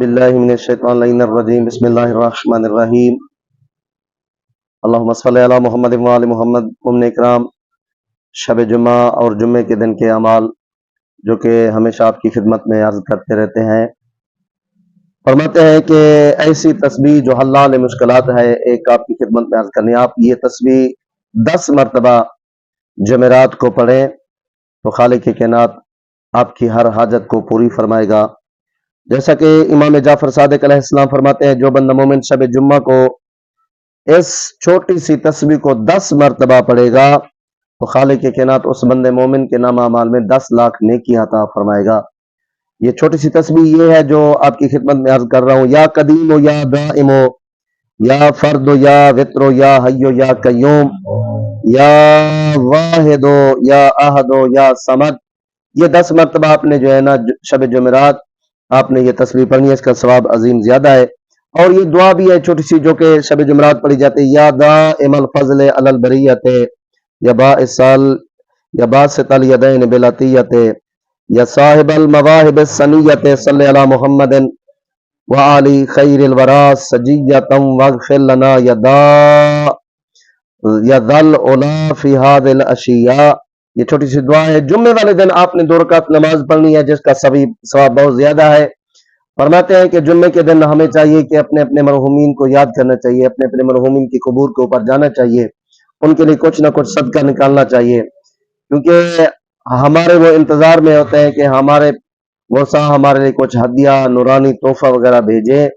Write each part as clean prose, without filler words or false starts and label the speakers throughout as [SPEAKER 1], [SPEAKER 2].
[SPEAKER 1] باللہ من الشیطان الرجیم بسم اللہ الرحمن الرحیم اللہم صلی علی محمد وآل محمد۔ مومن اکرام، شب جمعہ اور جمعے کے دن کے اعمال جو کہ ہمیشہ آپ کی خدمت میں عرض کرتے رہتے ہیں، فرماتے ہیں کہ ایسی تسبیح جو حلال مشکلات ہے، ایک آپ کی خدمت میں عرض کرنی۔ آپ یہ تسبیح 10 مرتبہ جمعرات کو پڑھیں تو خالق کائنات آپ کی ہر حاجت کو پوری فرمائے گا۔ جیسا کہ امام جعفر صادق علیہ السلام فرماتے ہیں، جو بندہ مومن شب جمعہ کو اس چھوٹی سی تسبیح کو 10 مرتبہ پڑھے گا تو خالق کائنات اس بندے مومن کے نامہ اعمال میں 10 لاکھ نیکی عطا فرمائے گا۔ یہ چھوٹی سی تسبیح یہ ہے جو آپ کی خدمت میں عرض کر رہا ہوں۔ یا قدیم یا دائم یا فرد یا وتر یا حی یا قیوم یا واحد یا احد یا صمد، یہ 10 مرتبہ آپ نے جو ہے نا شب جمعرات آپ نے یہ تسبیح پڑھنی ہے، اس کا ثواب عظیم زیادہ ہے۔ اور یہ دعا بھی ہے چھوٹی سی جو کہ شب جمعرات پڑھی جاتی ہے، یا دائم الفضل علی البریت یا باعثال یا باسط الیدین بالعطیت یا صاحب المواہب السنیت صلی علی محمد وآل خیر الورا سجیتا واغفر لنا یا ذل اولا فی ہذ الاشیاء۔ یہ چھوٹی سی دعا ہے، جمعے والے دن آپ نے 2 رکعت نماز پڑھنی ہے، جس کا ثواب بہت زیادہ ہے۔ فرماتے ہیں کہ جمعے کے دن ہمیں چاہیے کہ اپنے اپنے مرحومین کو یاد کرنا چاہیے، اپنے اپنے مرحومین کی قبور کے اوپر جانا چاہیے، ان کے لیے کچھ نہ کچھ صدقہ نکالنا چاہیے، کیونکہ ہمارے وہ انتظار میں ہوتے ہیں کہ ہمارے ورثہ ہمارے لیے کچھ ہدیہ نورانی تحفہ وغیرہ بھیجیں،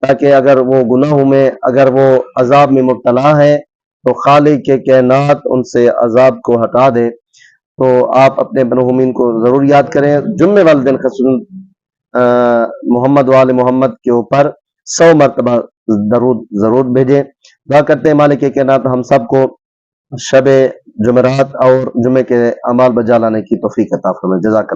[SPEAKER 1] تاکہ اگر وہ گناہوں میں، اگر وہ عذاب میں مبتلا ہے تو خالق کے کائنات ان سے عذاب کو ہٹا دے۔ تو آپ اپنے مرحومین کو ضرور یاد کریں۔ جمعے والے دن خصوصاً محمد وآل محمد کے اوپر 100 مرتبہ درود ضرور بھیجیں۔ دعا کرتے ہیں مالک کائنات ہم سب کو شب جمعرات اور جمعے کے اعمال بجا لانے کی توفیق عطا فرمائے۔ جزاک اللہ۔